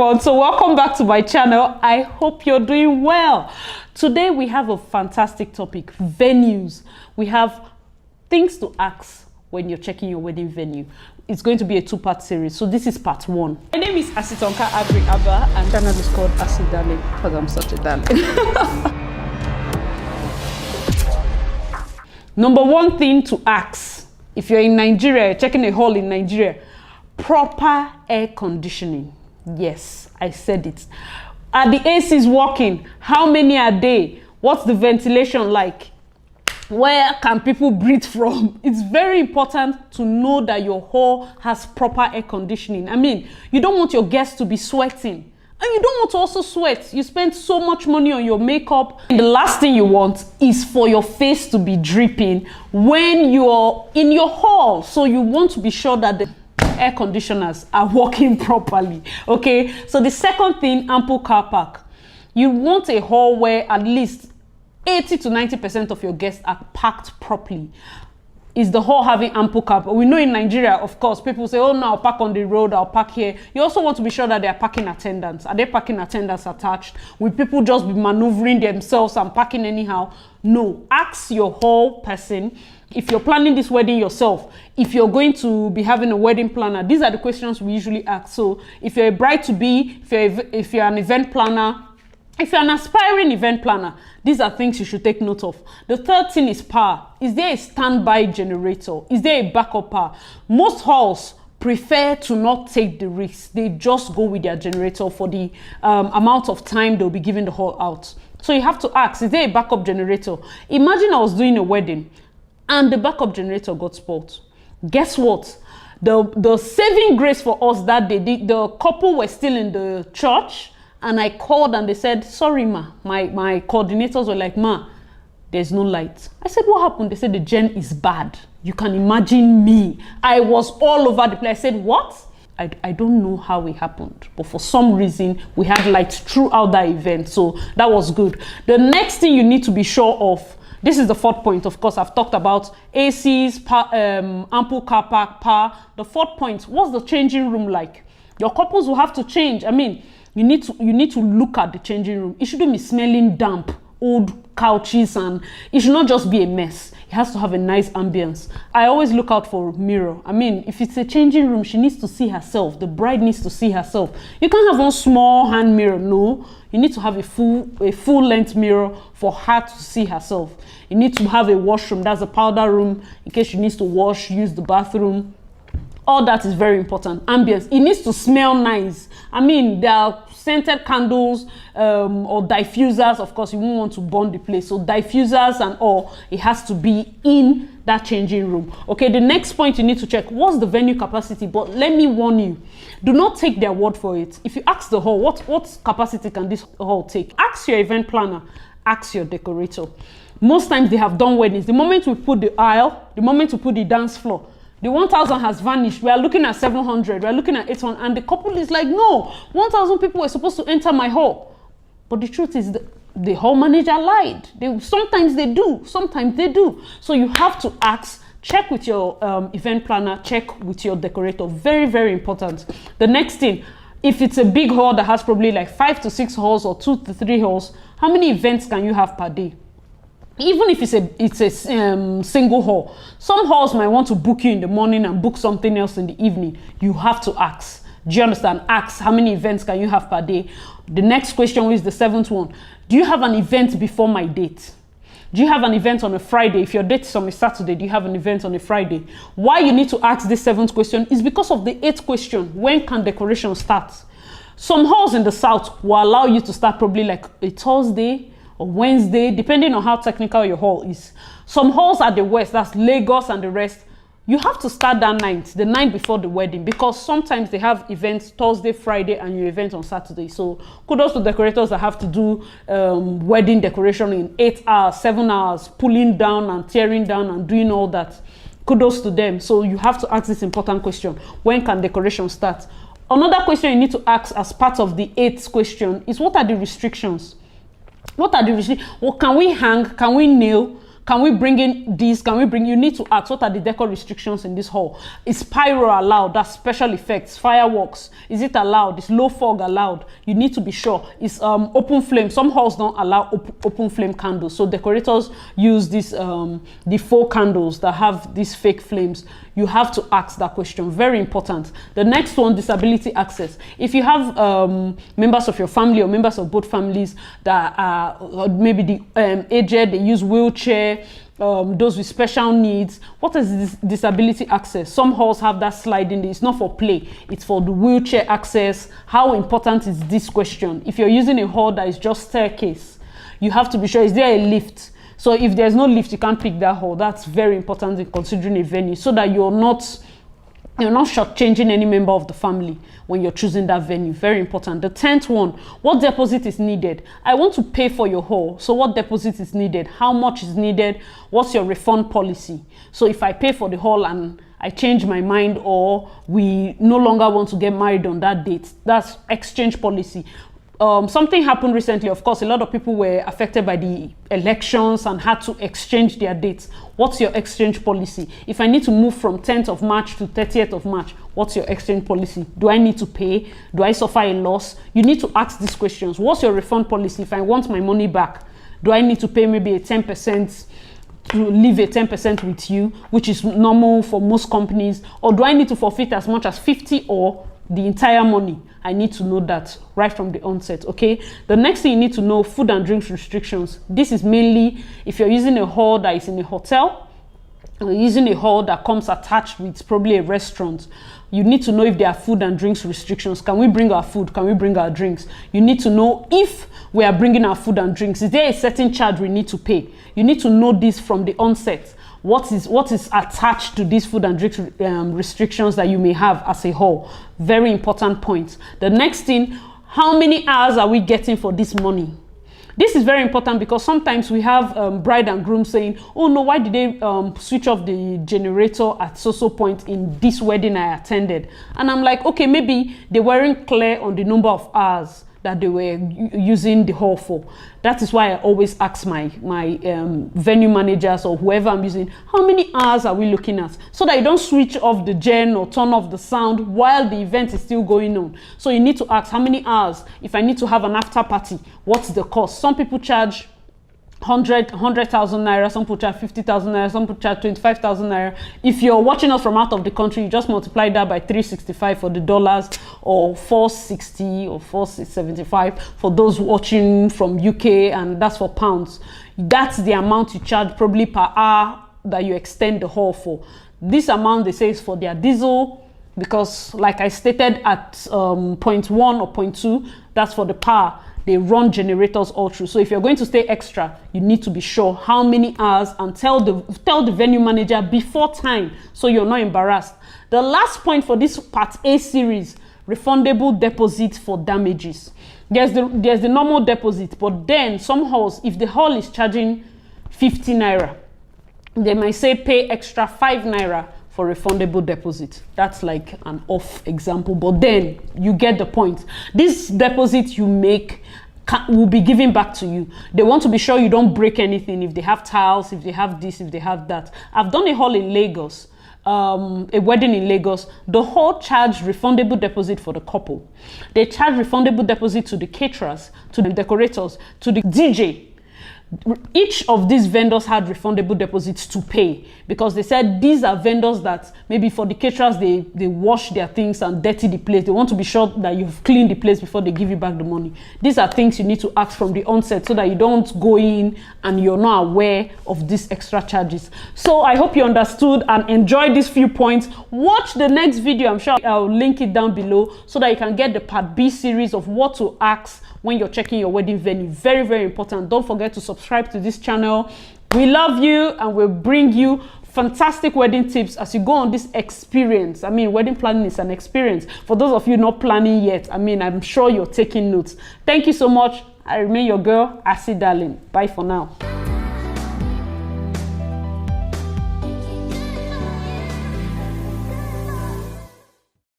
everyone, so welcome back to my channel. I hope you're doing well. Today we have a fantastic topic: venues. We have things to ask when you're checking your wedding venue. It's going to be a two-part series, so this is part one. My name is Asitonka Aggrey-Abah and channel is called Asy Darlyn because I'm such a darling. Number one thing to ask if you're in Nigeria, checking a hall in Nigeria: proper air conditioning. Yes, I said it. Are the ACs working? How many are they? What's the ventilation like? Where can people breathe from? It's very important to know that your hall has proper air conditioning. I mean, you don't want your guests to be sweating, and you don't want to also sweat. You spend so much money on your makeup. And the last thing you want is for your face to be dripping when you're in your hall. So you want to be sure that the air conditioners are working properly. Okay, so the second thing, ample car park. You want a hall where at least 80 to 90% of your guests are parked properly. Is the hall having ample car park? We know in Nigeria, of course, people say, oh no, I'll park on the road, I'll park here. You also want to be sure that there are parking attendants. Are there parking attendants attached? Will people just be maneuvering themselves and parking anyhow? No. Ask your hall person. If you're planning this wedding yourself, if you're going to be having a wedding planner, these are the questions we usually ask. So if you're a bride-to-be, if you're an event planner, if you're an aspiring event planner, these are things you should take note of. The third thing is power. Is there a standby generator? Is there a backup power? Most halls prefer to not take the risk. They just go with their generator for the amount of time they'll be giving the hall out. So you have to ask, is there a backup generator? Imagine I was doing a wedding and the backup generator got spoiled. Guess what? The saving grace for us that day, the couple were still in the church, and I called and they said, sorry ma, my coordinators were like, ma, there's no light. I said, what happened? They said the gen is bad. You can imagine me. I was all over the place. I said, what? I don't know how it happened, but for some reason we had light throughout that event, so that was good. The next thing you need to be sure of, this is the fourth point. Of course, I've talked about ACs, ample car park, power. The fourth point, what's the changing room like? Your couples will have to change. I mean, you need to look at the changing room. It shouldn't be smelling damp, old couches, and it should not just be a mess. It has to have a nice ambience. I always look out for a mirror. I mean, if it's a changing room, she needs to see herself. The bride needs to see herself. You can't have one small hand mirror. No, you need to have a full length mirror for her to see herself. You need to have a washroom. That's a powder room in case she needs to wash, use the bathroom. All that is very important. Ambience. It needs to smell nice. I mean, there are scented candles or diffusers. Of course, you won't want to burn the place. So diffusers and all, it has to be in that changing room. Okay, the next point you need to check, what's the venue capacity? But let me warn you, do not take their word for it. If you ask the hall, what capacity can this hall take? Ask your event planner, ask your decorator. Most times they have done weddings. The moment we put the aisle, the moment we put the dance floor, the 1,000 has vanished. We are looking at 700. We are looking at 800. And the couple is like, no, 1,000 people were supposed to enter my hall. But the truth is the hall manager lied. Sometimes they do. Sometimes they do. So you have to ask, check with your event planner, check with your decorator. Very, very important. The next thing, if it's a big hall that has probably like 5 to 6 halls or 2 to 3 halls, how many events can you have per day? Even if it's a single hall, some halls might want to book you in the morning and book something else in the evening. You have to ask. Do you understand? Ask, how many events can you have per day? The next question is the seventh one. Do you have an event before my date? Do you have an event on a Friday? If your date is on a Saturday, do you have an event on a Friday? Why you need to ask this seventh question is because of the eighth question. When can decoration start? Some halls in the south will allow you to start probably like a Thursday or Wednesday, depending on how technical your hall is. Some halls at the west, that's Lagos and the rest, you have to start that night, the night before the wedding, because sometimes they have events Thursday, Friday, and your event on Saturday. So kudos to decorators that have to do wedding decoration in 8 hours, 7 hours, pulling down and tearing down and doing all that. Kudos to them. So you have to ask this important question: when can decoration start? Another question you need to ask as part of the eighth question is, what are the restrictions? What are the restrictions? Well, can we hang? Can we nail? Can we bring in this? Can we bring, you need to ask, what are the decor restrictions in this hall? Is pyro allowed? That's special effects, fireworks. Is it allowed? Is low fog allowed? You need to be sure. Is open flame? Some halls don't allow open flame candles. So decorators use this, the faux candles that have these fake flames. You have to ask that question. Very important. The next one, disability access. If you have members of your family or members of both families that are maybe the aged, they use wheelchair, those with special needs, what is this disability access? Some halls have that sliding. It's not for play, it's for the wheelchair access. How important is this question? If you're using a hall that is just staircase, you have to be sure, is there a lift? So if there's no lift, you can't pick that hall. That's very important in considering a venue, so that you're not shortchanging any member of the family when you're choosing that venue. Very important. The 10th one, what deposit is needed? I want to pay for your hall. So what deposit is needed? How much is needed? What's your refund policy? So if I pay for the hall and I change my mind, or we no longer want to get married on that date, that's exchange policy. Something happened recently. Of course, a lot of people were affected by the elections and had to exchange their dates. What's your exchange policy? If I need to move from 10th of March to 30th of March, what's your exchange policy? Do I need to pay? Do I suffer a loss? You need to ask these questions. What's your refund policy? If I want my money back, do I need to pay maybe a 10%, to leave a 10% with you, which is normal for most companies? Or do I need to forfeit as much as 50 or the entire money? I need to know that right from the onset, okay? The next thing you need to know, food and drinks restrictions. This is mainly if you're using a hall that is in a hotel, or using a hall that comes attached with probably a restaurant. You need to know if there are food and drinks restrictions. Can we bring our food? Can we bring our drinks? You need to know if we are bringing our food and drinks. Is there a certain charge we need to pay? You need to know this from the onset. What is attached to these food and drinks restrictions that you may have as a whole? Very important point. The next thing, how many hours are we getting for this money? This is very important because sometimes we have bride and groom saying, oh no, why did they switch off the generator at so point in this wedding I attended? And I'm like, okay, maybe they weren't clear on the number of hours that they were using the hall for. That is why I always ask my venue managers or whoever I'm using, how many hours are we looking at? So that you don't switch off the gen or turn off the sound while the event is still going on. So you need to ask how many hours. If I need to have an after party, what's the cost? Some people charge 100,000 naira, some people charge 50,000 naira, some people charge 25,000 naira. If you're watching us from out of the country, you just multiply that by 365 for the dollars, or 460 or 475 for those watching from UK, and that's for pounds. That's the amount you charge probably per hour that you extend the hall for. This amount they say is for their diesel, because like I stated at point 1 or point 2, that's for the power. They run generators all through. So if you're going to stay extra, you need to be sure how many hours, and tell the venue manager before time so you're not embarrassed. The last point for this part A series, refundable deposit for damages. There's the normal deposit, but then some halls, if the hall is charging 50 naira, they might say pay extra 5 naira for refundable deposit. That's like an off example, but then you get the point. This deposit you make will be given back to you. They want to be sure you don't break anything. If they have tiles, if they have this, if they have that. I've done a hall in Lagos, a wedding in Lagos. The hall charged refundable deposit for the couple. They charge refundable deposit to the caterers, to the decorators, to the DJ. Each of these vendors had refundable deposits to pay, because they said these are vendors that maybe for the caterers, they wash their things and dirty the place. They want to be sure that you've cleaned the place before they give you back the money. These are things you need to ask from the onset so that you don't go in and you're not aware of these extra charges. So I hope you understood and enjoyed these few points. Watch the next video. I'm sure I'll link it down below so that you can get the part B series of what to ask when you're checking your wedding venue. Very, very important. Don't forget to subscribe to this channel. We love you, and we'll bring you fantastic wedding tips as you go on this experience. I mean, wedding planning is an experience. For those of you not planning yet, I mean, I'm sure you're taking notes. Thank you so much. I remain your girl, Asy Darlyn. Bye for now.